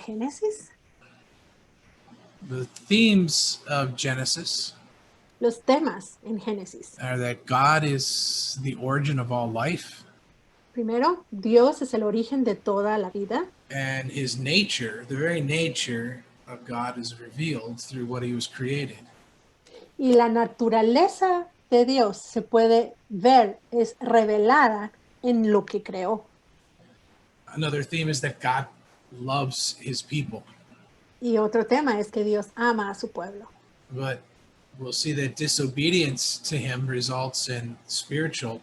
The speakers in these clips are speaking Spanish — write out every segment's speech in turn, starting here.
Génesis? The themes of Genesis Los temas en Génesis. are that God is the origin of all life, Primero, Dios es el origen de toda la vida and his nature, the very nature of God, is revealed through what he was created. y la naturaleza de Dios se puede ver, es revelada en lo que creó. Another theme is that God loves his people, Y otro tema es que Dios ama a su pueblo. but we'll see that disobedience to him results in spiritual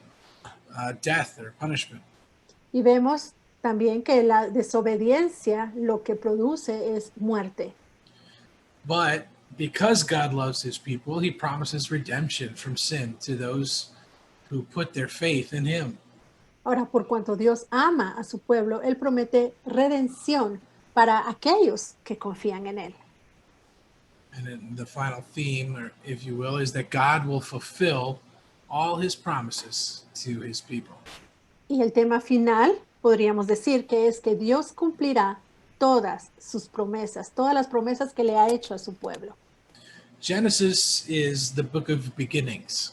death or punishment. Y vemos también que la desobediencia lo que produce es muerte. But because God loves his people, he promises redemption from sin to those who put their faith in him. Ahora, por cuanto Dios ama a su pueblo, Él promete redención para aquellos que confían en Él. And then the final theme, or if you will, is that God will fulfill all his promises to his people. Y el tema final, podríamos decir que es que Dios cumplirá todas sus promesas, todas las promesas que le ha hecho a su pueblo. Genesis is the book of beginnings.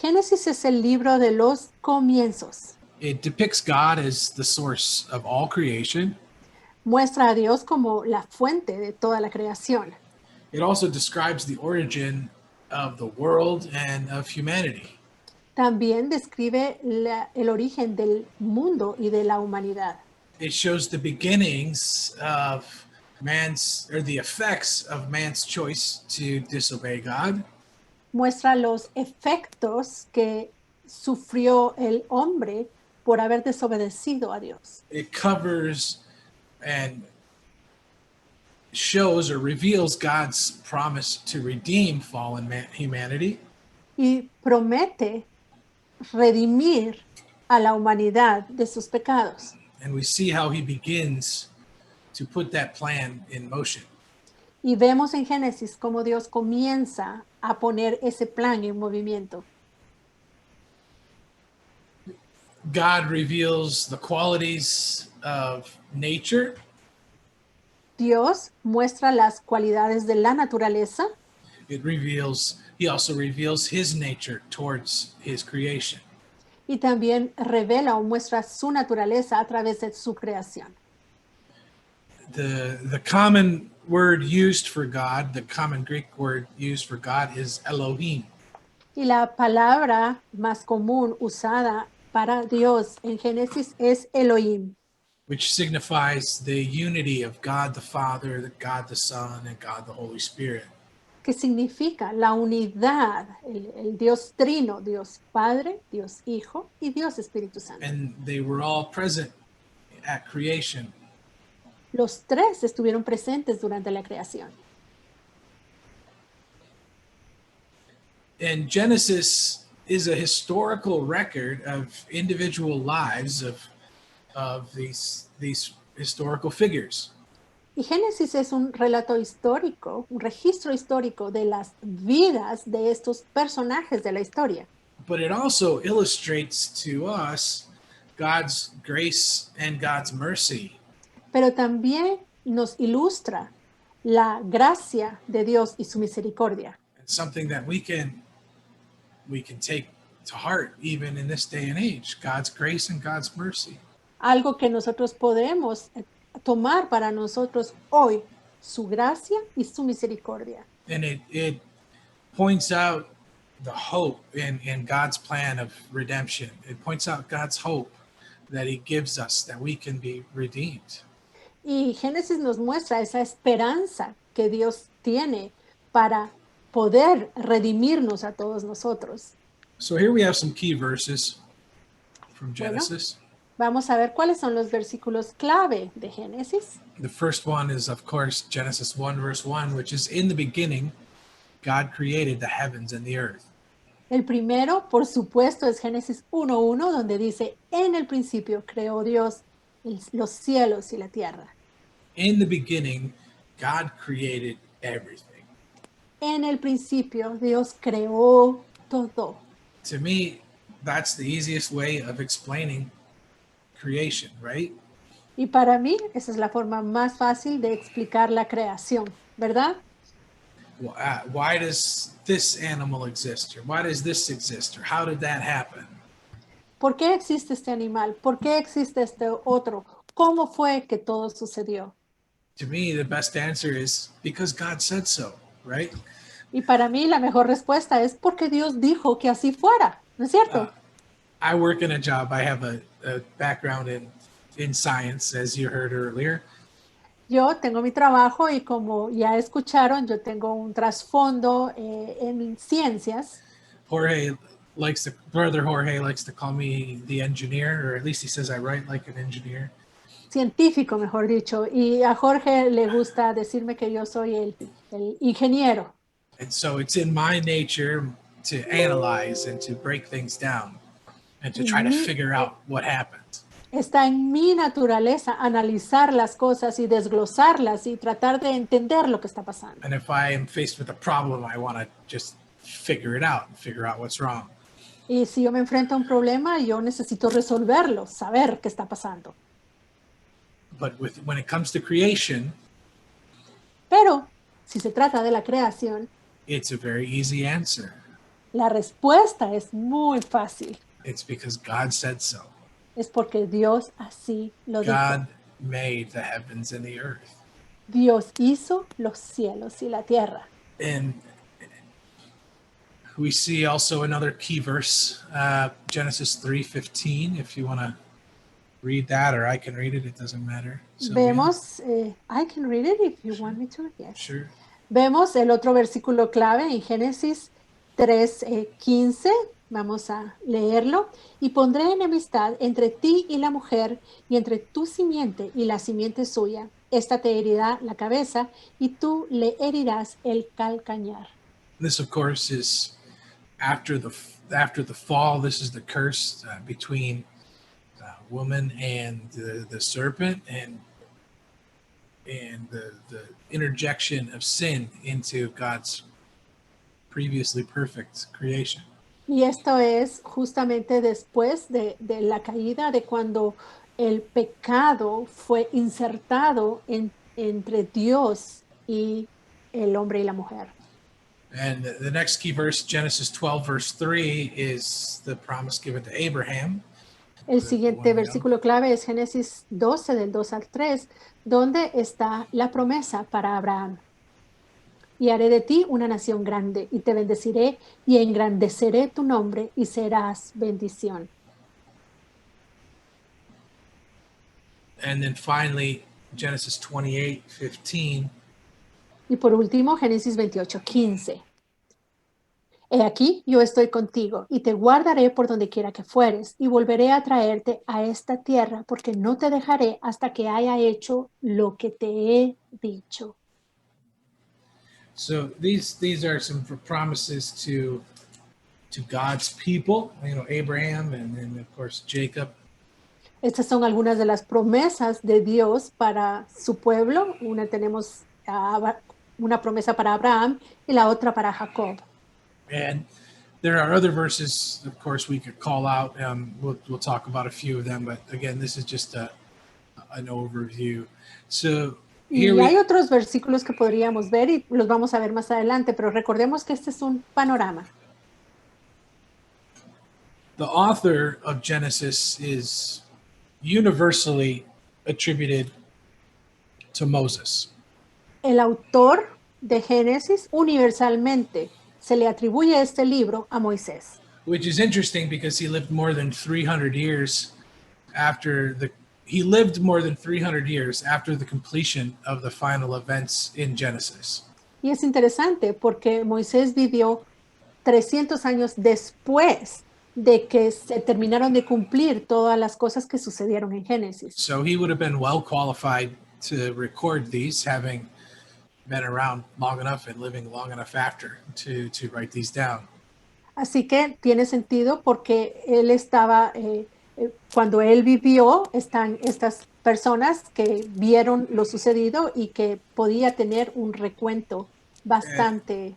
Génesis es el libro de los comienzos. It depicts God as the source of all creation. Muestra a Dios como la fuente de toda la creación. It also describes the origin of the world and of humanity. También describe el origen del mundo y de la humanidad. It shows the beginnings of man's, or the effects of man's choice to disobey God. Muestra los efectos que sufrió el hombre por haber desobedecido a Dios. It covers and shows or reveals God's promise to redeem fallen humanity. Y promete redimir a la humanidad de sus pecados. And we see how he begins to put that plan in motion. Y vemos en Génesis cómo Dios comienza a poner ese plan en movimiento. God reveals the qualities of nature. Dios muestra las cualidades de la naturaleza He also reveals his nature towards his creation. y también revela o muestra su naturaleza a través de su creación. The common word used for God, the common Greek word used for God is Elohim. Y la palabra más común usada para Dios en Génesis es Elohim, which signifies the unity of God the Father, God the Son, and God the Holy Spirit. que significa la unidad, el Dios trino, Dios Padre, Dios Hijo y Dios Espíritu Santo. And they were all present at creation. Los tres estuvieron presentes durante la creación. And Genesis is a historical record of individual lives of these historical figures. Y Génesis es un relato histórico, un registro histórico de las vidas de estos personajes de la historia. But it also illustrates to us God's grace and God's mercy. Pero también nos ilustra la gracia de Dios y su misericordia. It's something that we can take to heart even in this day and age, God's grace and God's mercy. Algo que nosotros podemos tomar para nosotros hoy, su gracia y su misericordia. And it points out the hope in God's plan of redemption. It points out God's hope that he gives us, that we can be redeemed. Y Génesis nos muestra esa esperanza que Dios tiene para poder redimirnos a todos nosotros. So here we have some key verses from Genesis. Vamos a ver cuáles son los versículos clave de Génesis. The first one is, of course, Genesis 1, verse 1, which is, in the beginning, God created the heavens and the earth. El primero, por supuesto, es Génesis 1:1, donde dice, en el principio creó Dios los cielos y la tierra. In the beginning, God created everything. En el principio, Dios creó todo. To me, that's the easiest way of explaining creation, right? Y para mí, esa es la forma más fácil de explicar la creación, ¿verdad? Why does this animal exist? Or why does this exist? Or how did that happen? ¿Por qué existe este animal? ¿Por qué existe este otro? ¿Cómo fue que todo sucedió? To me, the best answer is because God said so, right? Y para mí la mejor respuesta es porque Dios dijo que así fuera, ¿no es cierto? I work in a job. I have a background in science, as you heard earlier. Yo tengo mi trabajo y como ya escucharon, yo tengo un trasfondo en ciencias. Brother Jorge likes to call me the engineer, or at least he says I write like an engineer. Científico, mejor dicho, y a Jorge le gusta decirme que yo soy el ingeniero. And so it's in my nature to analyze and to break things down and to Y try to figure out what happened. está en mi naturaleza analizar las cosas y desglosarlas y tratar de entender lo que está pasando. And if I am faced with a problem, I want to just figure it out and figure out what's wrong. Y si yo me enfrento a un problema, yo necesito resolverlo, saber qué está pasando. But when it comes to creation, Pero si se trata de la creación, it's a very easy answer. la respuesta es muy fácil. It's because God said so. Es porque Dios así lo dijo. God made the heavens and the earth. Dios hizo los cielos y la tierra. And we see also another key verse, Genesis 3:15. If you want to read that, or I can read it, it doesn't matter. So, Vemos, I can read it if you want me to, yes. Sure. Vemos el otro versículo clave en Génesis 3:15. Vamos a leerlo. Y pondré enemistad entre ti y la mujer, y entre tu simiente y la simiente suya. Esta te herirá la cabeza, y tú le herirás el calcañar. This, of course, is after the fall. This is the curse between woman and the serpent, and the interjection of sin into God's previously perfect creation. Y esto es justamente después de la caída, de cuando el pecado fue insertado entre Dios y el hombre y la mujer. And the next key verse, Genesis 12, verse 3, is the promise given to Abraham. El siguiente versículo clave es Génesis 12, del 2 al 3, donde está la promesa para Abraham. Y haré de ti una nación grande, y te bendeciré, y engrandeceré tu nombre, y serás bendición. And then finally, Genesis 28:15. Y por último, Génesis 28:15. He aquí, yo estoy contigo, y te guardaré por donde quiera que fueres, y volveré a traerte a esta tierra, porque no te dejaré hasta que haya hecho lo que te he dicho. So these are some promises to God's people, Abraham and of course Jacob. Estas son algunas de las promesas de Dios para su pueblo. Tenemos una promesa para Abraham y la otra para Jacob. And there are other verses, of course, we could call out. We'll talk about a few of them, but again, this is just an overview. So y hay otros versículos que podríamos ver y los vamos a ver más adelante, pero recordemos que este es un panorama. The author of Genesis is universally attributed to Moses. El autor de Génesis universalmente se le atribuye este libro a Moisés. Which is interesting because he lived more than 300 years after he lived more than 300 years after the completion of the final events in Genesis. Y es interesante porque Moisés vivió 300 años después de que se terminaron de cumplir todas las cosas que sucedieron en Génesis. So he would have been well qualified to record these, having been around long enough and living long enough after to write these down. Así que tiene sentido porque él estaba, cuando él vivió, están estas personas que vieron lo sucedido y que podía tener un recuento bastante.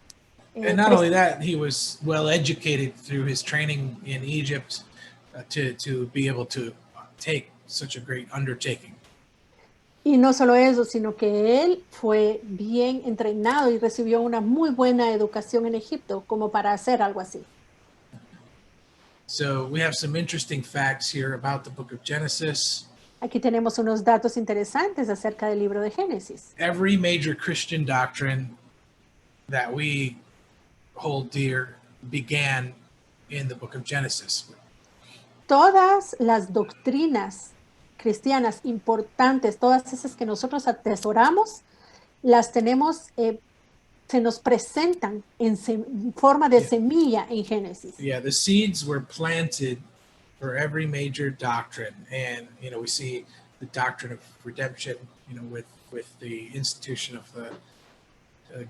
And not only that, he was well educated through his training in Egypt to be able to take such a great undertaking. Y no solo eso, sino que él fue bien entrenado y recibió una muy buena educación en Egipto como para hacer algo así. So we have some interesting facts here about the book of Genesis. Aquí tenemos unos datos interesantes acerca del libro de Génesis. Every major Christian doctrine that we hold dear began in the book of Genesis. Todas las doctrinas cristianas importantes, todas esas que nosotros atesoramos, las tenemos, se nos presentan en forma de Yeah. semilla en Génesis. Yeah, the seeds were planted for every major doctrine, and we see the doctrine of redemption, with the institution of the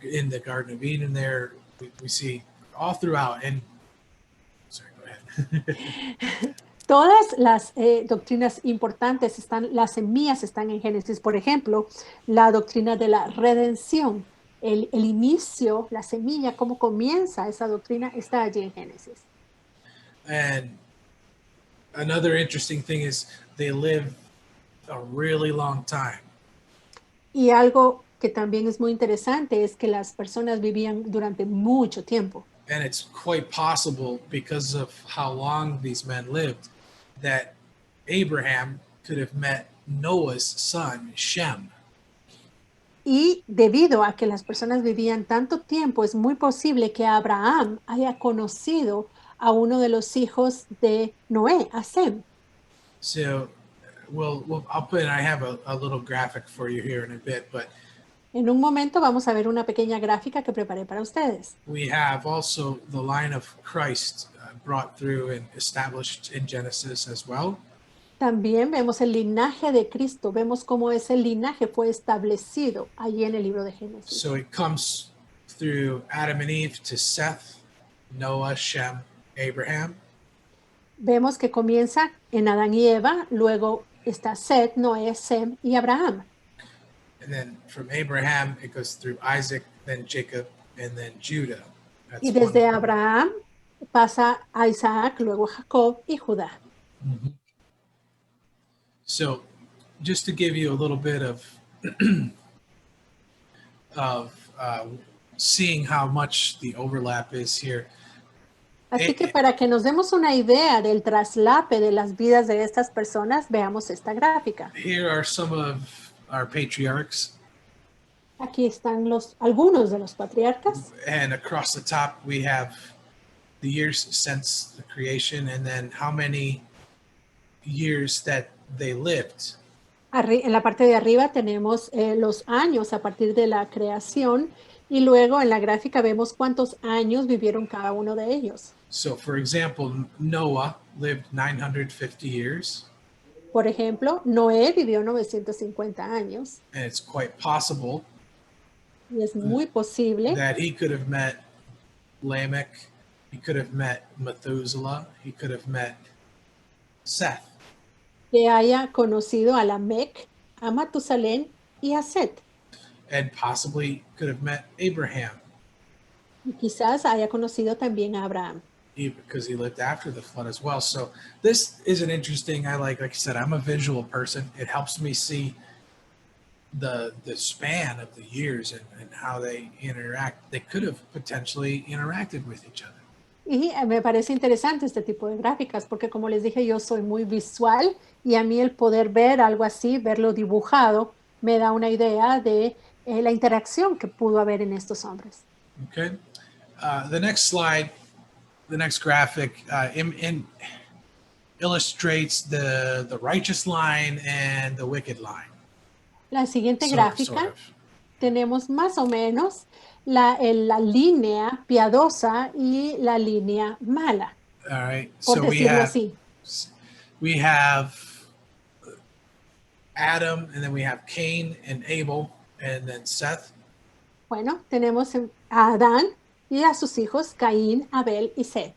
in the Garden of Eden. There, we see all throughout. And sorry, go ahead. Todas las doctrinas importantes están, las semillas están en Génesis. Por ejemplo, la doctrina de la redención, el inicio, la semilla, cómo comienza esa doctrina, está allí en Génesis. And another interesting thing is they live a really long time. Y algo que también es muy interesante es que las personas vivían durante mucho tiempo. And it's quite possible, because of how long these men lived, that Abraham could have met Noah's son, Shem. Y debido a que las personas vivían tanto tiempo, es muy posible que Abraham haya conocido a uno de los hijos de Noé, a Sem. So, I'll put. I have a little graphic for you here in a bit, but En un momento vamos a ver una pequeña gráfica que preparé para ustedes. we have also the line of Christ brought through and established in Genesis as well. También vemos el linaje de Cristo, vemos cómo ese linaje fue establecido allí en el libro de Génesis. So it comes through Adam and Eve to Seth, Noah, Shem, Abraham. Vemos que comienza en Adán y Eva, luego está Set, Noé, Sem y Abraham. And then from Abraham, it goes through Isaac, then Jacob, and then Judah. That's Y desde one. Abraham pasa a Isaac, luego Jacob y Judá. Mhm. So, just to give you a little bit of seeing how much the overlap is here. Así que para que nos demos una idea del traslape de las vidas de estas personas, veamos esta gráfica. Here are some of our patriarchs, Aquí están algunos de los patriarcas. and across the top we have the years since the creation, and then how many years that they lived. En la parte de arriba tenemos los años a partir de la creación y luego en la gráfica vemos cuántos años vivieron cada uno de ellos. So, for example, Noah lived 950 years, Por ejemplo, Noé vivió 950 años and it's quite possible y es muy posible that he could have met Lamech, he could have met Methuselah, he could have met Seth. que haya conocido a Lamec, a Matusalén y a Set. And possibly could have met Abraham, Y quizás haya conocido también a Abraham. because he lived after the flood as well. So this is an interesting. Like I said, I'm a visual person. It helps me see the span of the years and how they interact. They could have potentially interacted with each other. Y me parece interesante este tipo de gráficas porque como les dije, yo soy muy visual y a mí el poder ver algo así, verlo dibujado, me da una idea de la interacción que pudo haber en estos hombres. Okay. The next slide, the next graphic, illustrates the righteous line and the wicked line. La siguiente Sort gráfica of. tenemos más o menos la línea piadosa y la línea mala, All right. por So decirlo así. we have Adam, and then we have Cain and Abel, and then Seth. Bueno, tenemos a Adán y a sus hijos Caín, Abel y Set.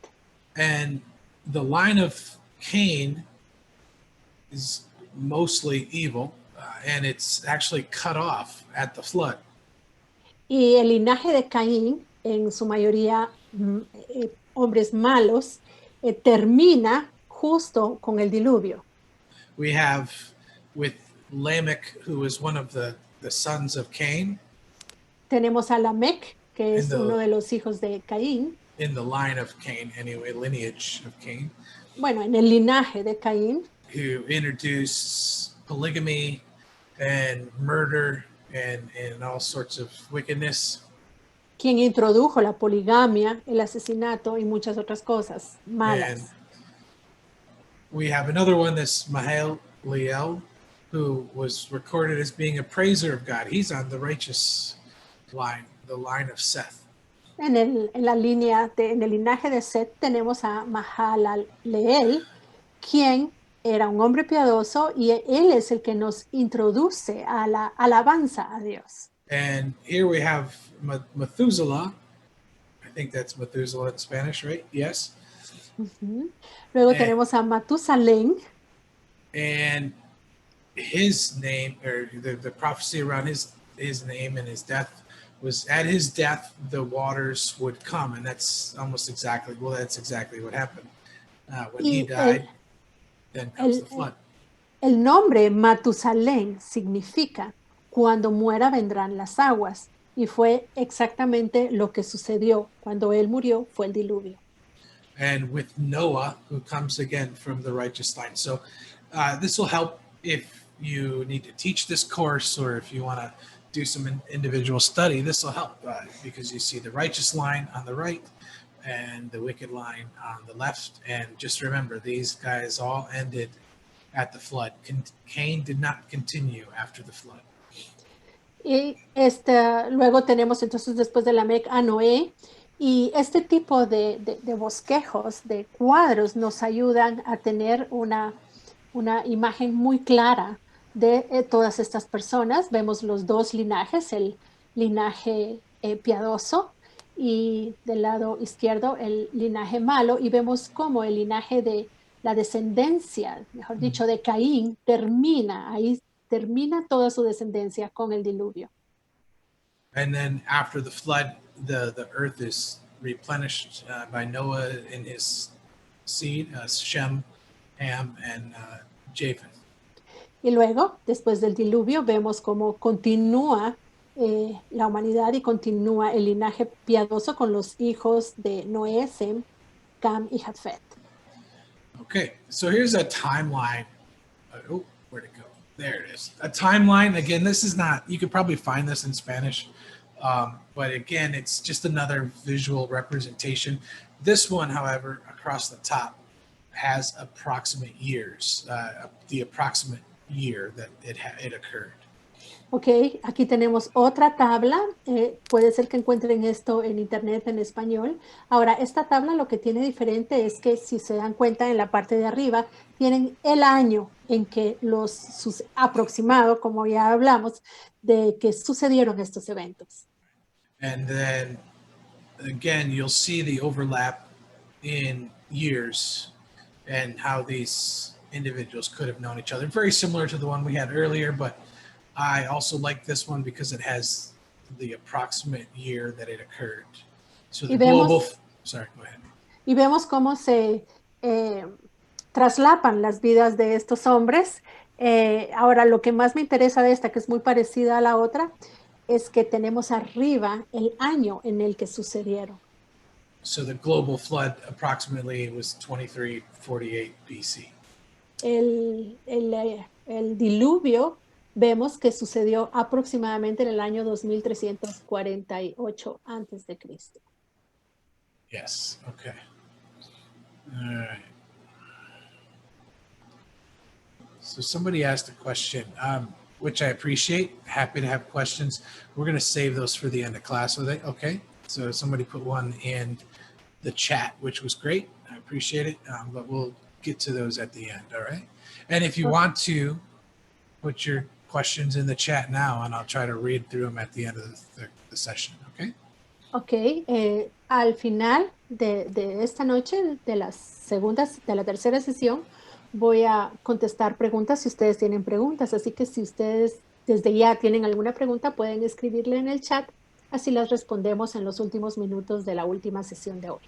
And the line of Cain is mostly evil, and it's actually cut off at the flood. Y el linaje de Caín, en su mayoría hombres malos, termina justo con el diluvio. We have with Lamech, who was one of the sons of Cain. Tenemos a Lamec, que es And uno de los hijos de Caín. In the line of Cain, anyway, lineage of Cain. Bueno, en el linaje de Caín. Who introduced polygamy and murder and all sorts of wickedness. Quien introdujo la poligamia, el asesinato y muchas otras cosas malas. And we have another one, this Mahalalel, who was recorded as being a praiser of God. He's on the righteous line, the line of Seth. En el linaje de Seth tenemos a Mahalaleel, quien era un hombre piadoso y él es el que nos introduce a la alabanza a Dios. And here we have Methuselah. I think that's Methuselah in Spanish, right? Yes. Uh-huh. Luego tenemos a Matusalén. And his name, or the prophecy around his name and his death, was at his death the waters would come, and that's exactly what happened. When he died, then comes the flood. El nombre Matusalén significa cuando muera vendrán las aguas, y fue exactamente lo que sucedió. Cuando él murió fue el diluvio. And with Noah, who comes again from the righteous line. So this will help if you need to teach this course, or if you want to do some individual study. This will help because you see the righteous line on the right and the wicked line on the left. And just remember, these guys all ended at the flood. Cain did not continue after the flood. Y luego tenemos entonces después de Lamec a Noé, y este tipo de bosquejos, de cuadros, nos ayudan a tener una imagen muy clara de todas estas personas. Vemos los dos linajes, el linaje piadoso y del lado izquierdo el linaje malo, y vemos cómo el linaje de la descendencia, mejor dicho, de Caín, termina toda su descendencia con el diluvio. And then after the flood, the earth is replenished by Noah and his seed, Shem, Ham, and Japheth. Y luego, después del diluvio, vemos cómo continúa la humanidad y continúa el linaje piadoso con los hijos de Noé, Sem, Cam y Jafet. Okay, so here's a timeline. Where'd it go? There it is. A timeline. Again, this is not, you could probably find this in Spanish, but again, it's just another visual representation. This one, however, across the top has approximate years, the approximate year that it occurred. Ok, aquí tenemos otra tabla. Puede ser que encuentren esto en internet en español. Ahora, esta tabla lo que tiene diferente es que, si se dan cuenta, en la parte de arriba tienen el año en que aproximado, como ya hablamos, de que sucedieron estos eventos. And then, again, you'll see the overlap in years and how these individuals could have known each other. Very similar to the one we had earlier, but I also like this one because it has the approximate year that it occurred. So the global, sorry, go ahead. Y vemos cómo se traslapan las vidas de estos hombres. Ahora, lo que más me interesa de esta, que es muy parecida a la otra, es que tenemos arriba el año en el que sucedieron. So the global flood approximately was 2348 BC. El diluvio vemos que sucedió aproximadamente en el año 2348 antes de Cristo. Yes, okay. All right. So somebody asked a question, which I appreciate. Happy to have questions. We're going to save those for the end of class. Okay. So somebody put one in the chat, which was great. I appreciate it. But we'll get to those at the end. All right. And if you want to put your questions in the chat now, and I'll try to read through them at the end of the session. Okay. Ok. Al final de esta noche, de la tercera sesión, voy a contestar preguntas si ustedes tienen preguntas. Así que si ustedes desde ya tienen alguna pregunta, pueden escribirle en el chat. Así las respondemos en los últimos minutos de la última sesión de hoy.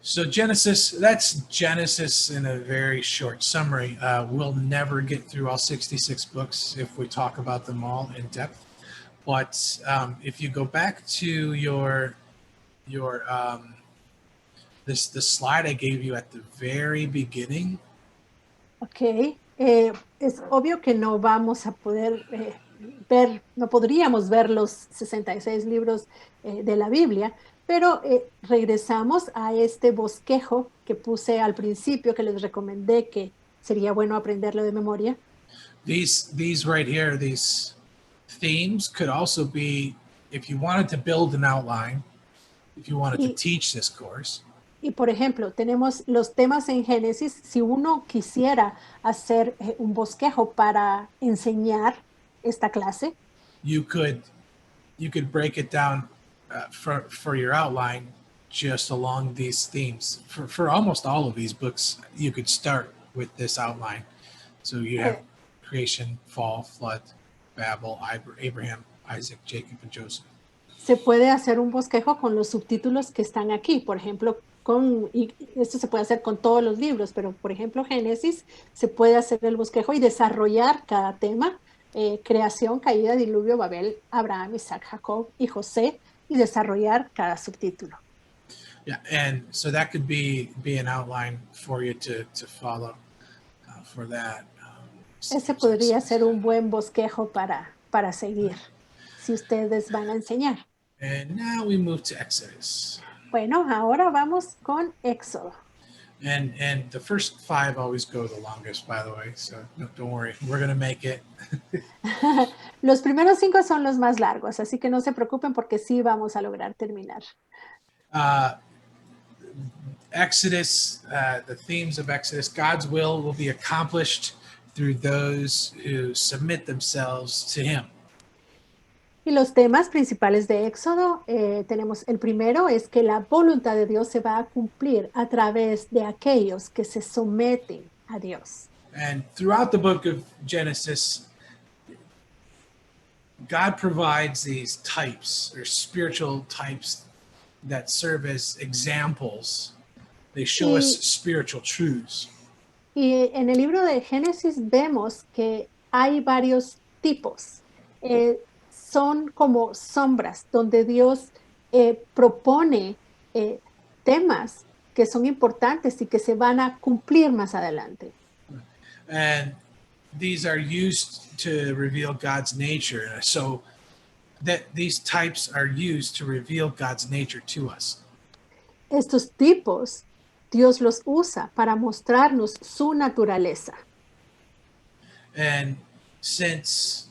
So Genesis, that's Genesis in a very short summary. We'll never get through all 66 books if we talk about them all in depth. But if you go back to your the slide I gave you at the very beginning, Ok, es obvio que no vamos a poder ver, no podríamos ver los 66 libros de la Biblia, pero regresamos a este bosquejo que puse al principio, que les recomendé que sería bueno aprenderlo de memoria. these right here, these themes could also be, if you wanted to build an outline, if you wanted to Y, teach this course, y por ejemplo, tenemos los temas en Génesis. Si uno quisiera hacer un bosquejo para enseñar esta clase, you could break it down for your outline just along these themes. For almost all of these books, you could start with this outline. So you have eh, creation, fall, flood, Babel, Abraham, Isaac, Jacob, and Joseph. se puede hacer un bosquejo con los subtítulos que están aquí. Por ejemplo, y esto se puede hacer con todos los libros, pero por ejemplo, Génesis, se puede hacer el bosquejo y desarrollar cada tema: creación, caída, diluvio, Babel, Abraham, Isaac, Jacob y José, y desarrollar cada subtítulo. Yeah, and so that could be an outline for you to follow for that. Ese podría ser un buen bosquejo para seguir, si ustedes van a enseñar. And now we move to Exodus. Bueno, ahora vamos con Éxodo. And the first 5 always go the longest, by the way. So no, don't worry, we're gonna make it. Los primeros 5 son los más largos, así que no se preocupen porque sí vamos a lograr terminar. Exodus, the themes of Exodus, God's will be accomplished through those who submit themselves to Him. Y los temas principales de Éxodo, tenemos el primero, es que la voluntad de Dios se va a cumplir a través de aquellos que se someten a Dios. And throughout the book of Genesis, God provides these types or spiritual types that serve as examples. They show us spiritual truths. Y en el libro de Génesis vemos que hay varios tipos. Son como sombras donde Dios propone temas que son importantes y que se van a cumplir más adelante. And these are used to reveal God's nature. So that these types are used to reveal God's nature to us. Estos tipos, Dios los usa para mostrarnos su naturaleza. And since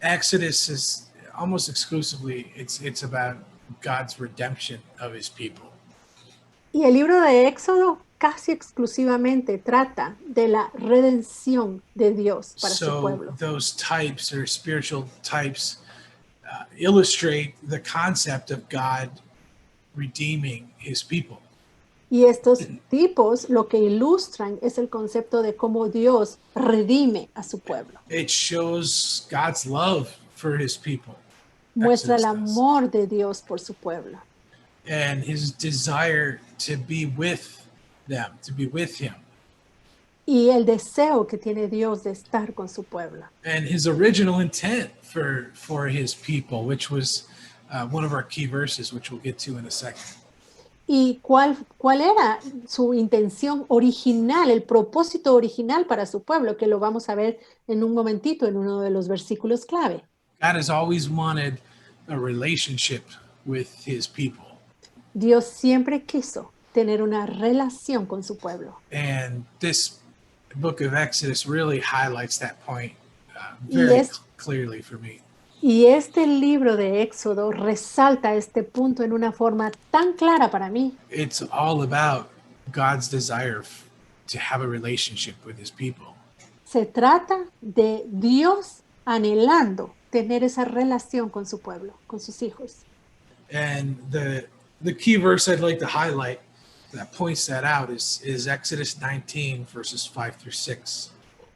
Exodus is almost exclusively, it's about God's redemption of His people. Y el libro de Éxodo casi exclusivamente trata de la redención de Dios para su pueblo. Those types or spiritual types illustrate the concept of God redeeming His people. Y estos tipos lo que ilustran es el concepto de cómo Dios redime a su pueblo. It shows God's love for His people. Muestra el amor de Dios por su pueblo. And His desire to be with them, to be with Him. Y el deseo que tiene Dios de estar con su pueblo. And His original intent for His people, which was one of our key verses, which we'll get to in a second. ¿Y cuál era su intención original, el propósito original para su pueblo? Que lo vamos a ver en un momentito en uno de los versículos clave. God has always wanted a relationship with His people. Dios siempre quiso tener una relación con su pueblo. And this book of Exodus really highlights that point very clearly for me. Y este libro de Éxodo resalta este punto en una forma tan clara para mí. It's all about God's desire to have a relationship with His people. Se trata de Dios anhelando tener esa relación con su pueblo, con sus hijos. And the key verse I'd like to highlight that points that out is Exodus 19 verses 5 through 6.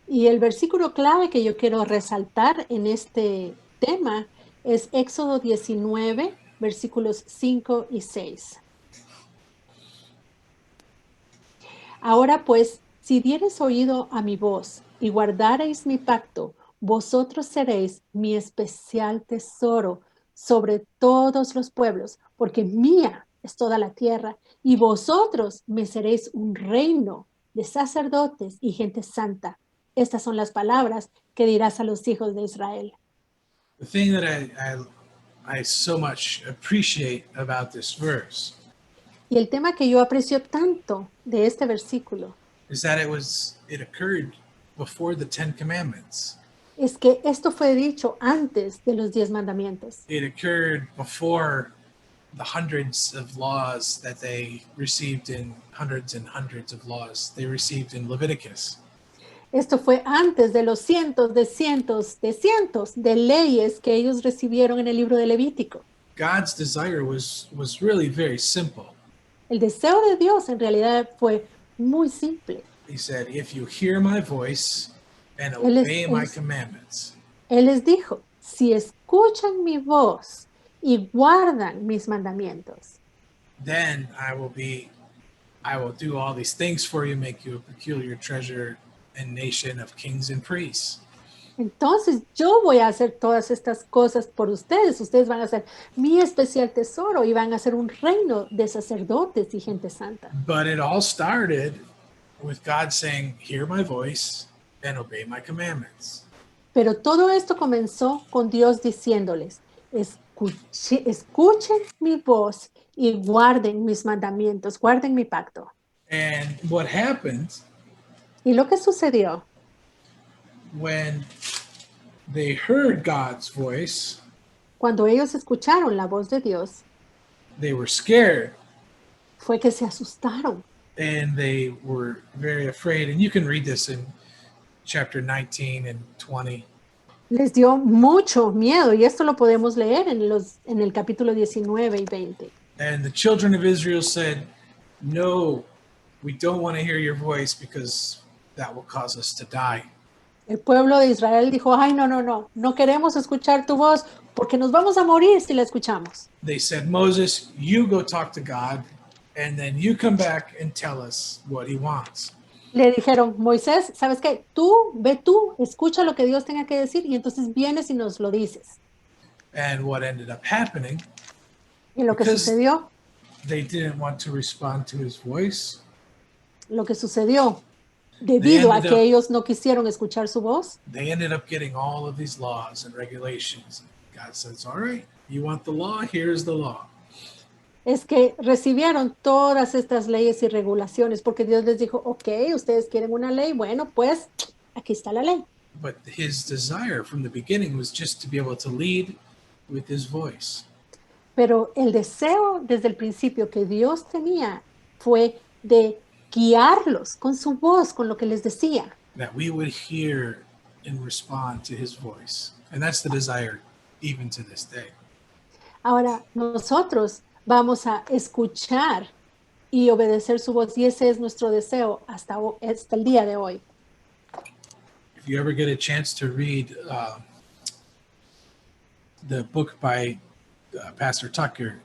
Y el versículo clave que yo quiero resaltar en este tema es Éxodo 19, versículos 5 y 6. Ahora pues, si diereis oído a mi voz y guardareis mi pacto, vosotros seréis mi especial tesoro sobre todos los pueblos, porque mía es toda la tierra, y vosotros me seréis un reino de sacerdotes y gente santa. Estas son las palabras que dirás a los hijos de Israel. The thing that I so much appreciate about this verse Y el tema que yo aprecio tanto de este versículo is that it occurred before the Ten Commandments. es que esto fue dicho antes de los 10 mandamientos. It occurred before the hundreds of laws that they received in hundreds and hundreds of laws they received in Leviticus. Esto fue antes de los cientos de cientos de cientos de leyes que ellos recibieron en el libro de Levítico. God's desire was really very simple. El deseo de Dios en realidad fue muy simple. He said, if you hear my voice and Él es- obey él my es- commandments, Él les dijo, si escuchan mi voz y guardan mis mandamientos, then I will do all these things for you, make you a peculiar treasure and nation of kings and priests. entonces yo voy a hacer todas estas cosas por ustedes. Ustedes van a ser mi especial tesoro y van a ser un reino de sacerdotes y gente santa. But it all started with God saying, hear my voice and obey my commandments. Pero todo esto comenzó con Dios diciéndoles, escuchen mi voz y guarden mis mandamientos, guarden mi pacto. And what happened Y lo que sucedió when they heard God's voice, cuando ellos escucharon la voz de Dios they were scared fue que se asustaron. and they were very afraid. And you can read this in chapter 19 and 20. Les dio mucho miedo y esto lo podemos leer en el capítulo 19 y 20. And the children of Israel said, no, we don't want to hear your voice because that will cause us to die. El pueblo de Israel dijo, ay, no queremos escuchar tu voz porque nos vamos a morir si la escuchamos. They said, Moses, you go talk to God and then you come back and tell us what he wants. Le dijeron, Moisés, ¿sabes qué? Ve tú, escucha lo que Dios tenga que decir y entonces vienes y nos lo dices. And what ended up happening, Y lo que Because- sucedió, they didn't want to respond to his voice. debido a ended que up- ellos no quisieron escuchar su voz, They ended up getting all of these laws and regulations. God says, all right, you want the law? Here's the law. es que recibieron todas estas leyes y regulaciones porque Dios les dijo, ok, ustedes quieren una ley, bueno, pues aquí está la ley. But his desire from the beginning was just to be able to lead with his voice. Pero el deseo desde el principio que Dios tenía fue de guiarlos con su voz, con lo que les decía. That we would hear and respond to his voice. And that's the desire even to this day. Ahora, nosotros vamos a escuchar y obedecer su voz y ese es nuestro deseo hasta el día de hoy. If you ever get a chance to read the book by Pastor Tucker,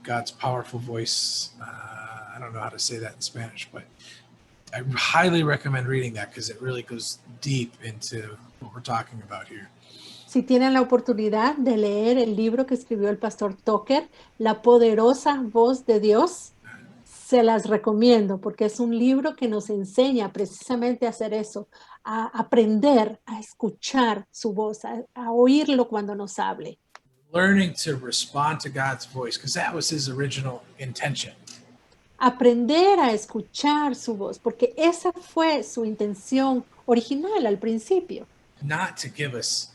God's Powerful Voice, I don't know how to say that in Spanish, but I highly recommend reading that because it really goes deep into what we're talking about here. Si tienen la oportunidad de leer el libro que escribió el pastor Tucker, La poderosa voz de Dios, se las recomiendo porque es un libro que nos enseña precisamente a hacer eso, a aprender a escuchar su voz, a oírlo cuando nos hable. Learning to respond to God's voice because that was his original intention. Aprender a escuchar su voz, porque esa fue su intención original al principio. Not to give us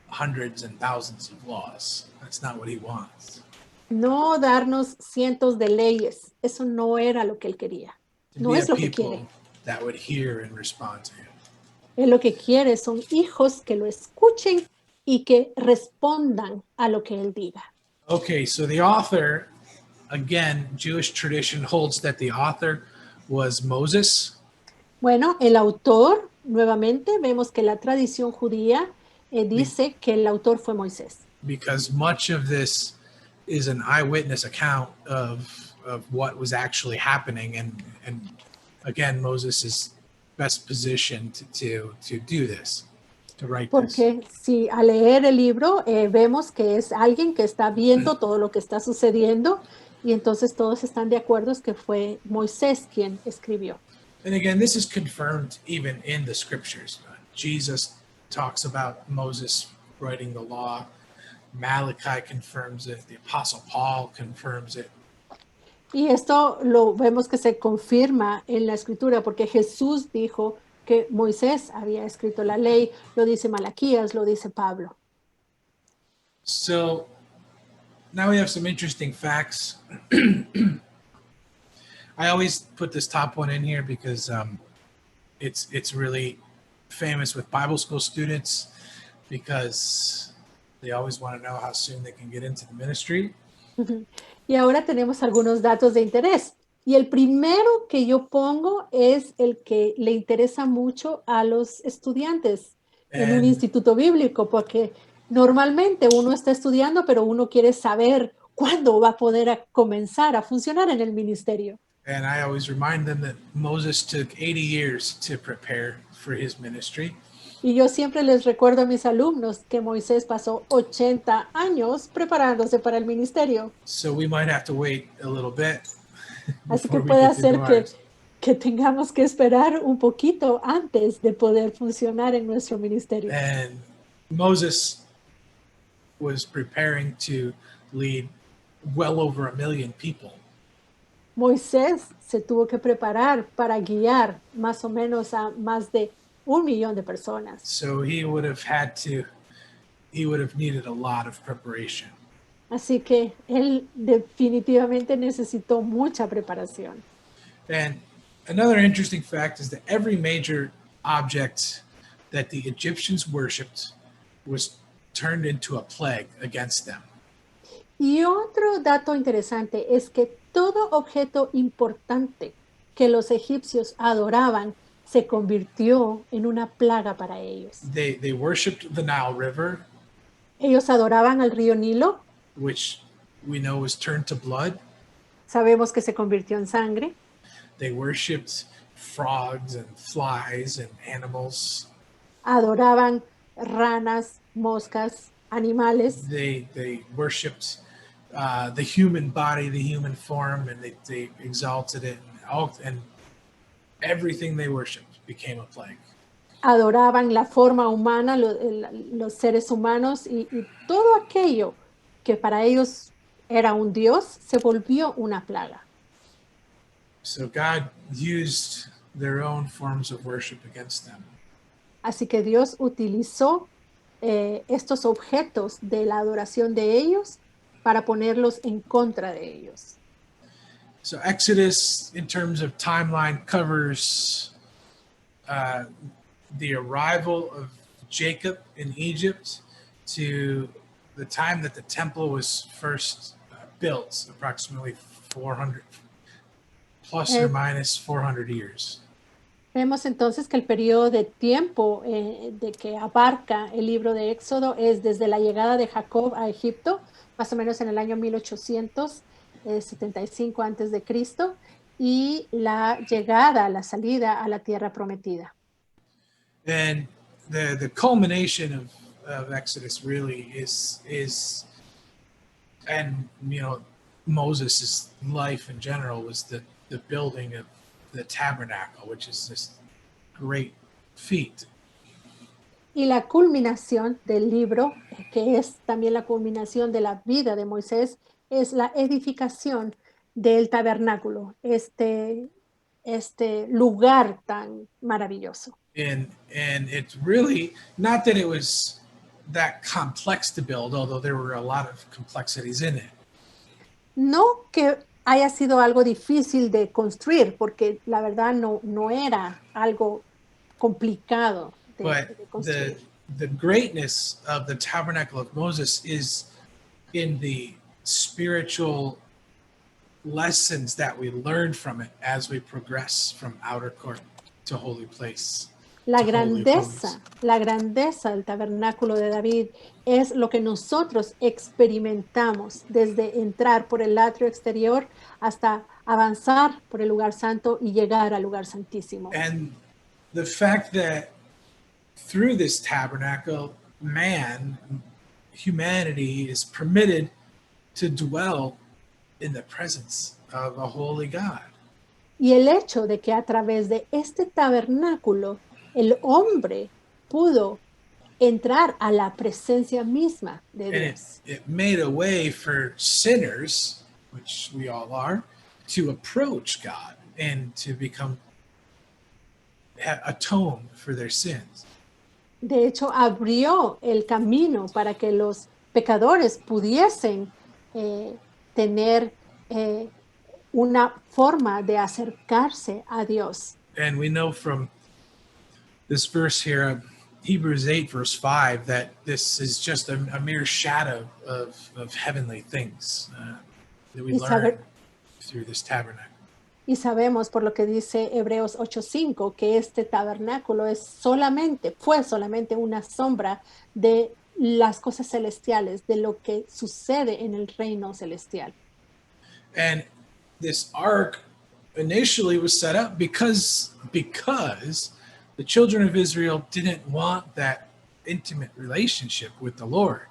hundreds and thousands of laws. That's not what he wants. No darnos cientos de leyes, eso no era lo que él quería. To No be es a lo que people quiere. that would hear and respond to him. Él lo que quiere son hijos que lo escuchen y que respondan a lo que él diga. Okay, so the author, again, Jewish tradition holds that the author was Moses. Bueno, el autor, nuevamente, vemos que la tradición judía dice que el autor fue Moisés. Because much of this is an eyewitness account of what was actually happening and again, Moses is best positioned to do this, to write this. Porque si al leer el libro vemos que es alguien que está viendo todo lo que está sucediendo y entonces todos están de acuerdo que fue Moisés quien escribió. And again, this is confirmed even in the scriptures. Jesus talks about Moses writing the law. Malachi confirms it. The Apostle Paul confirms it. Y esto lo vemos que se confirma en la escritura porque Jesús dijo que Moisés había escrito la ley, lo dice Malaquías, lo dice Pablo. So now we have some interesting facts. I always put this top one in here because it's really famous with Bible school students because they always want to know how soon they can get into the ministry. Y ahora tenemos algunos datos de interés. Y el primero que yo pongo es el que le interesa mucho a los estudiantes en un And- instituto bíblico, porque normalmente uno está estudiando, pero uno quiere saber cuándo va a poder comenzar a funcionar en el ministerio. And I always remind them that Moses took 80 years to prepare for his ministry. Y yo siempre les recuerdo a mis alumnos que Moisés pasó 80 años preparándose para el ministerio. So we might have to wait a little bit. Así que before we puede get to hacer do ours. que tengamos que esperar un poquito antes de poder funcionar en nuestro ministerio. And Moses was preparing to lead well over 1 million people. Moisés se tuvo que preparar para guiar más o menos a más de 1 millón de personas. So he would have needed a lot of preparation. Así que él definitivamente necesitó mucha preparación. And another interesting fact is that every major object that the Egyptians worshipped was turned into a plague against them. Y otro dato interesante es que todo objeto importante que los egipcios adoraban se convirtió en una plaga para ellos. They worshipped the Nile River, Ellos adoraban al río Nilo, which we know was turned to blood. sabemos que se convirtió en sangre. They worshipped frogs and flies and animals. Adoraban ranas, moscas, animales. They worshipped the human body, the human form, and they exalted it. And everything they worshipped became a plague. Adoraban la forma humana, los seres humanos y todo aquello que para ellos era un dios se volvió una plaga. So God used their own forms of worship against them. Así que Dios utilizó estos objetos de la adoración de ellos para ponerlos en contra de ellos. So Exodus, in terms of timeline, covers the arrival of Jacob in Egypt to the time that the temple was first built, approximately 400, plus or minus 400 years. Vemos entonces que el periodo de tiempo de que abarca el libro de Éxodo es desde la llegada de Jacob a Egipto, más o menos en el año 1875 antes de Cristo, y la llegada, la salida a la tierra prometida. And the culmination of Exodus really is and you know Moses' life in general was the building of the tabernacle, which is this great feat. Y la culminación del libro, que es también la culminación de la vida de Moisés, es la edificación del tabernáculo, este lugar tan maravilloso. And it's really not that it was that complex to build, although there were a lot of complexities in it. No que haya sido algo difícil de construir, porque la verdad no era algo complicado de construir. The greatness of the tabernacle of Moses is in the spiritual lessons that we learn from it as we progress from outer court to holy place. La grandeza del tabernáculo de David es lo que nosotros experimentamos desde entrar por el atrio exterior hasta avanzar por el lugar santo y llegar al lugar santísimo. And the fact that through this tabernacle, humanity is permitted to dwell in the presence of a holy God. Y el hecho de que a través de este tabernáculo el hombre pudo entrar a la presencia misma de And Dios. it made a way for sinners, which we all are, to approach God and to atone for their sins. De hecho, abrió el camino para que los pecadores pudiesen tener una forma de acercarse a Dios. And we know from this verse here, Hebrews 8, verse 5, that this is just a mere shadow of heavenly things that we learn through this tabernacle. Y sabemos por lo que dice Hebreos 8:5 que este tabernáculo fue solamente una sombra de las cosas celestiales, de lo que sucede en el reino celestial. And this ark initially was set up because the children of Israel didn't want that intimate relationship with the Lord.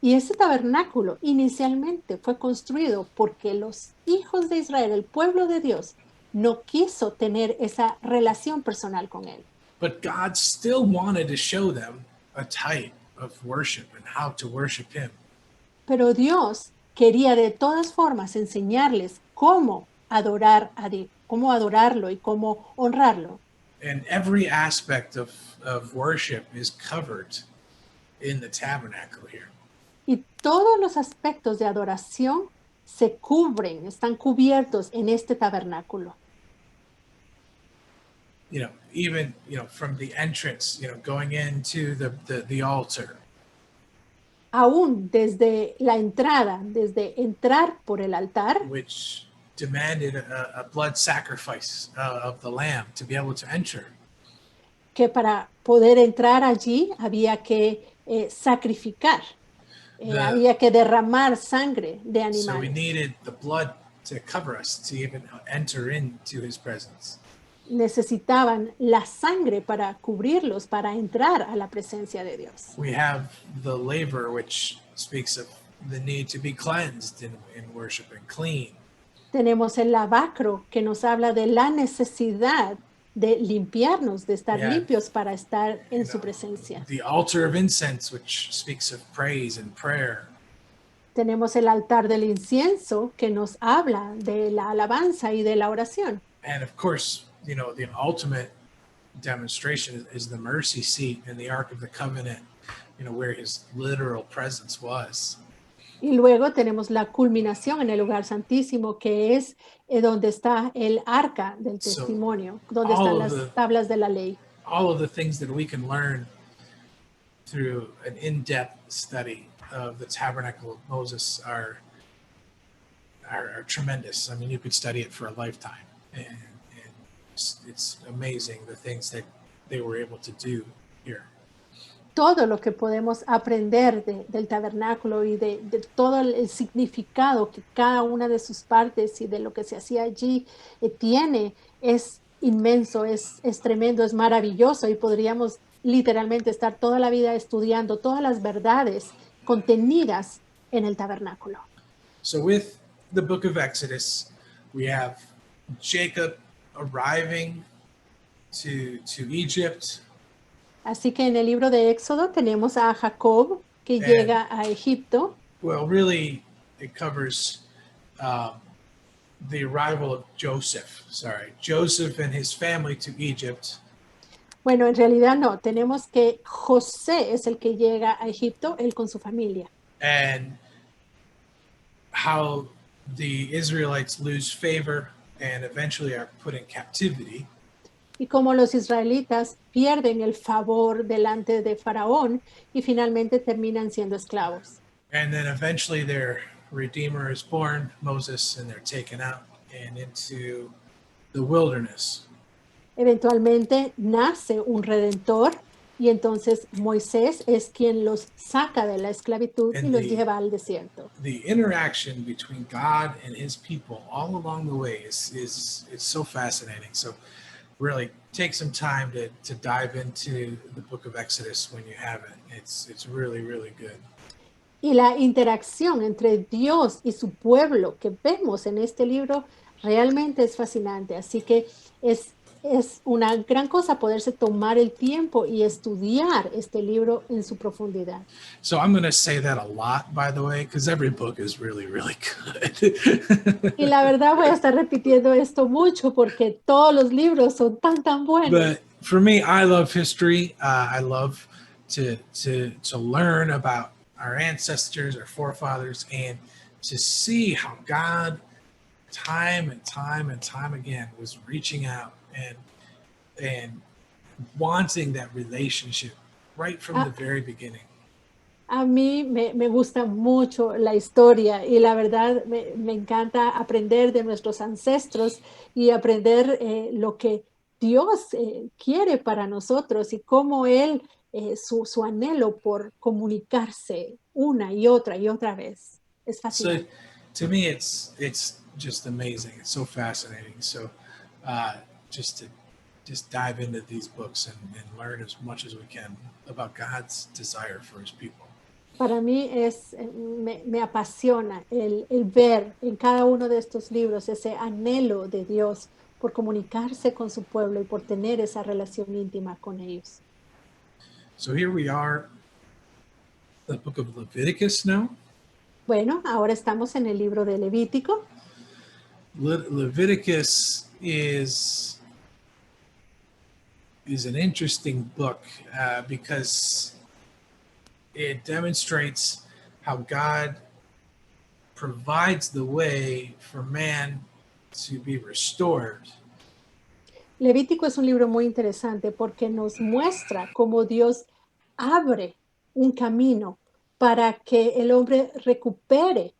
Y ese tabernáculo inicialmente fue construido porque los hijos de Israel, el pueblo de Dios, no quiso tener esa relación personal con él. But God still wanted to show them a type of worship and how to worship him. Pero Dios quería de todas formas enseñarles cómo adorar a Dios, cómo adorarlo y cómo honrarlo. And every aspect of worship is covered in the tabernacle here. Y todos los aspectos de adoración se cubren, están cubiertos en este tabernáculo. Even from the entrance, going into the altar. Aún desde la entrada, desde entrar por el altar, which demanded a blood sacrifice of the lamb to be able to enter. Que para poder entrar allí había que sacrificar. Había que derramar sangre de animales. So we needed the blood to cover us to even enter into his presence. Necesitaban la sangre para cubrirlos, para entrar a la presencia de Dios. We have the laver, which speaks of the need to be cleansed in worship and clean. Tenemos el lavacro que nos habla de la necesidad de limpiarnos, de estar limpios para estar en su presencia. The altar of incense, which speaks of praise and prayer. Tenemos el altar del incienso que nos habla de la alabanza y de la oración. And of course, the ultimate demonstration is the mercy seat in the Ark of the Covenant, where his literal presence was. Y luego tenemos la culminación en el lugar santísimo, que es donde está el arca del testimonio, donde están las tablas de la ley. All of the things that we can learn through an in-depth study of the tabernacle of Moses are tremendous. I mean, you could study it for a lifetime, and it's amazing the things that they were able to do here. Todo lo que podemos aprender del tabernáculo y de todo el significado que cada una de sus partes y de lo que se hacía allí tiene es inmenso, es tremendo, es maravilloso, y podríamos literalmente estar toda la vida estudiando todas las verdades contenidas en el tabernáculo. So with the book of Exodus, we have Jacob arriving to Egypt. Así que en el libro de Éxodo tenemos a Jacob que llega a Egipto. Well, really, it covers the arrival of Joseph. Joseph and his family to Egypt. Bueno, en realidad no. Tenemos que José es el que llega a Egipto, él con su familia. And how the Israelites lose favor and eventually are put in captivity. Y como los israelitas pierden el favor delante de Faraón y finalmente terminan siendo esclavos. And then eventually their Redeemer is born, Moses, and they're taken out and into the wilderness. Eventualmente nace un redentor Y entonces Moisés es quien los saca de la esclavitud y And los lleva al desierto. the interaction between God and his people all along the way is it's so fascinating. So really take some time to dive into the book of Exodus when you have it. It's really, really good. Y la interacción entre Dios y su pueblo que vemos en este libro realmente es fascinante. Así que es una gran cosa poderse tomar el tiempo y estudiar este libro en su profundidad. So I'm going to say that a lot, by the way, because every book is really, really good. Y la verdad voy a estar repitiendo esto mucho porque todos los libros son tan buenos. But for me, I love history. I love to learn about our ancestors, our forefathers, and to see how God, time and time and time again, was reaching out and wanting that relationship right from the very beginning. A mí me gusta mucho la historia y la verdad me encanta aprender de nuestros ancestros y aprender lo que Dios quiere para nosotros y cómo Él, su anhelo por comunicarse una y otra vez. Es So fascinante. to me, it's just amazing. It's so fascinating. So uh, just to just dive into these books and learn as much as we can about God's desire for his people. Para mí me apasiona el ver en cada uno de estos libros ese anhelo de Dios por comunicarse con su pueblo y por tener esa relación íntima con ellos. So here we are, the book of Leviticus now. Bueno, ahora estamos en el libro de Levítico. Leviticus is an interesting book because it demonstrates how God provides the way for man to be restored. Levítico es un libro muy interesante porque nos muestra cómo Dios abre un camino para que el hombre recupere,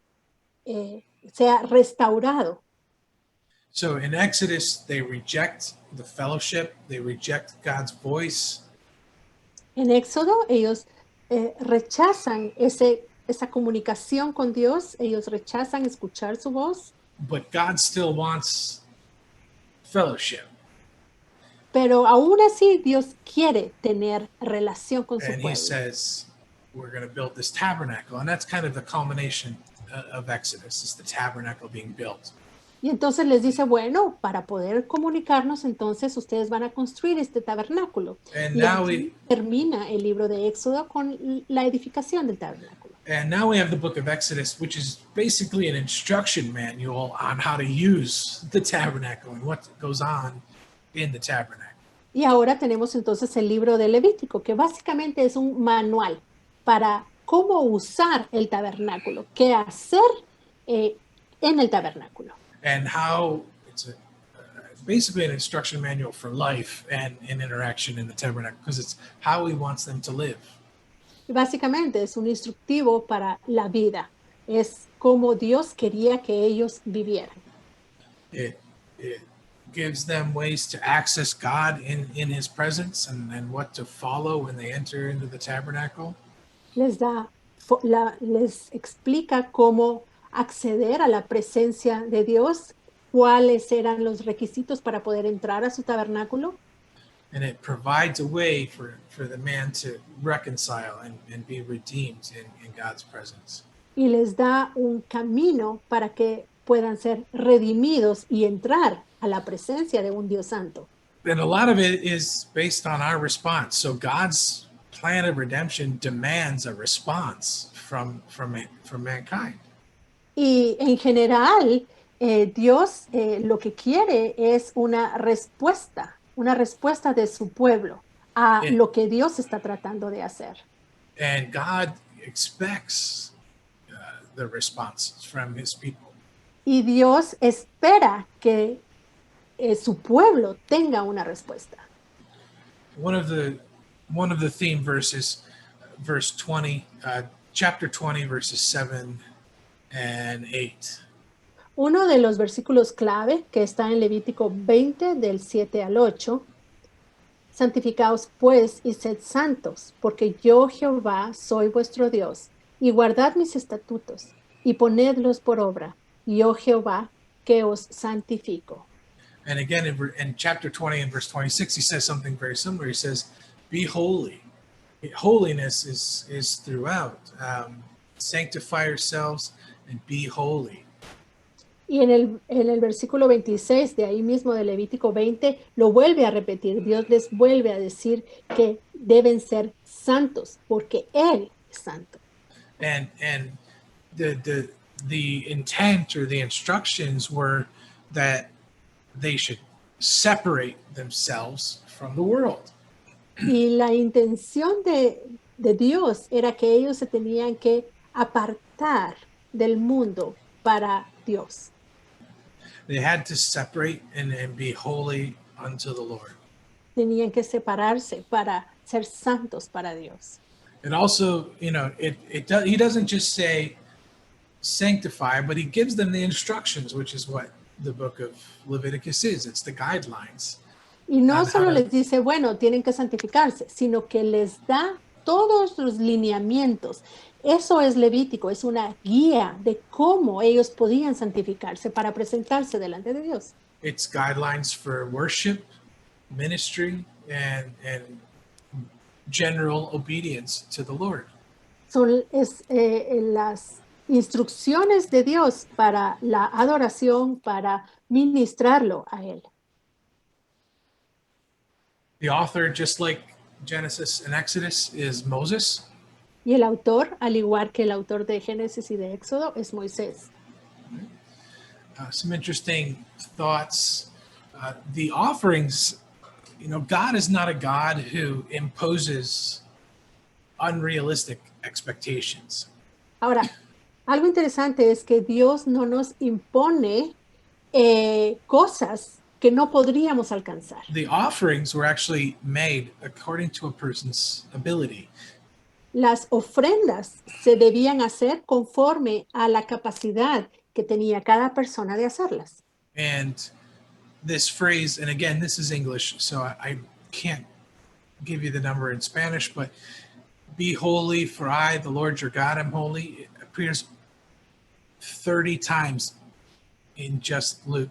sea restaurado. So in Exodus, they reject the fellowship, they reject God's voice. En Éxodo, ellos rechazan esa comunicación con Dios, ellos rechazan escuchar su voz, But God still wants fellowship. pero aún así Dios quiere tener relación con su And he pueblo. says, we're going to build this tabernacle. And that's kind of the culmination of Exodus, is the tabernacle being built. Y entonces les dice, bueno, para poder comunicarnos, entonces ustedes van a construir este tabernáculo. And Y now aquí termina el libro de Éxodo con la edificación del tabernáculo. And now we have the book of Exodus, which is basically an instruction manual on how to use the tabernacle and what goes on in the tabernacle. Y ahora tenemos entonces el libro de Levítico, que básicamente es un manual para cómo usar el tabernáculo, qué hacer en el tabernáculo. And how it's basically an instruction manual for life and an interaction in the tabernacle, because it's how he wants them to live. Y básicamente es un instructivo para la vida, es como Dios quería que ellos vivieran. It gives them ways to access God in his presence and what to follow when they enter into the tabernacle. Les explica cómo acceder a la presencia de Dios, cuáles eran los requisitos para poder entrar a su tabernáculo. And it provides a way for the man to reconcile and be redeemed in God's presence. Y les da un camino para que puedan ser redimidos y entrar a la presencia de un Dios santo. And a lot of it is based on our response. So God's plan of redemption demands a response from mankind. Y en general, Dios lo que quiere es una respuesta de su pueblo a lo que Dios está tratando de hacer. And God expects the responses from his people. Y Dios espera que su pueblo tenga una respuesta. One of the theme verses, verse 20, chapter 20, verses 7 and 8. Uno de los versículos clave que está en Levítico 20 del 7 al 8. Santificaos pues y sed santos, porque yo Jehová soy vuestro Dios, y guardad mis estatutos, y ponedlos por obra, yo Jehová que os santifico. And again, in chapter 20 and verse 26, he says something very similar. He says, be holy. Holiness is throughout. Sanctify yourselves and be holy. Y en el versículo 26 de ahí mismo de Levítico 20 lo vuelve a repetir. Dios les vuelve a decir que deben ser santos porque Él es santo. And the intent or the instructions were that they should separate themselves from the world. Y la intención de Dios era que ellos se tenían que apartar del mundo para Dios. They had to separate and be holy unto the Lord. Tenían que separarse para ser santos para Dios. It also, he doesn't just say sanctify, but he gives them the instructions, which is what the book of Leviticus is. It's the guidelines. Y no on solo how to- les dice, bueno, tienen que santificarse, sino que les da todos los lineamientos. Eso es Levítico, es una guía de cómo ellos podían santificarse para presentarse delante de Dios. It's guidelines for worship, ministry, and general obedience to the Lord. Son las instrucciones de Dios para la adoración, para ministrarlo a Él. The author, just like Genesis and Exodus, is Moses. Y el autor, al igual que el autor de Génesis y de Éxodo, es Moisés. Some interesting thoughts. The offerings, God is not a God who imposes unrealistic expectations. Ahora, algo interesante es que Dios no nos impone cosas que no podríamos alcanzar. The offerings were actually made according to a person's ability. Las ofrendas se debían hacer conforme a la capacidad que tenía cada persona de hacerlas. And this phrase, and again, this is English, so I can't give you the number in Spanish, but be holy, for I, the Lord your God, am holy. It appears 30 times in just Luke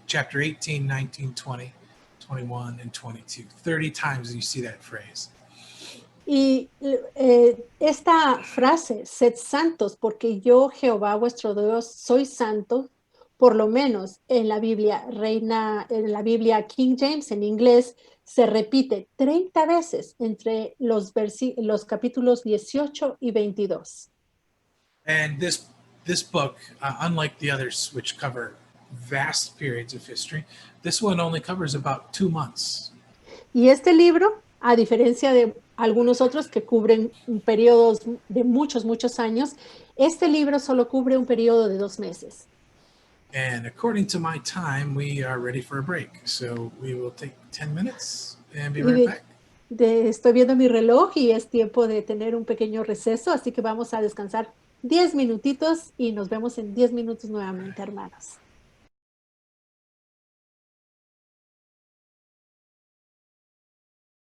chapter 18, 19, 20, 21, and 22. 30 times you see that phrase. Y esta frase, sed santos, porque yo, Jehová vuestro Dios, soy santo, por lo menos en la Biblia en la Biblia King James, en inglés, se repite 30 veces entre los capítulos 18 y 22. And this book, unlike the others, which cover vast periods of history, this one only covers about 2 months. Y este libro, a diferencia de algunos otros que cubren periodos de muchos años, este libro solo cubre un periodo de 2 meses. And according to my time, we are ready for a break. So we will take 10 minutes and be right back. Estoy viendo mi reloj y es tiempo de tener un pequeño receso, así que vamos a descansar 10 minutitos y nos vemos en 10 minutos nuevamente, hermanos.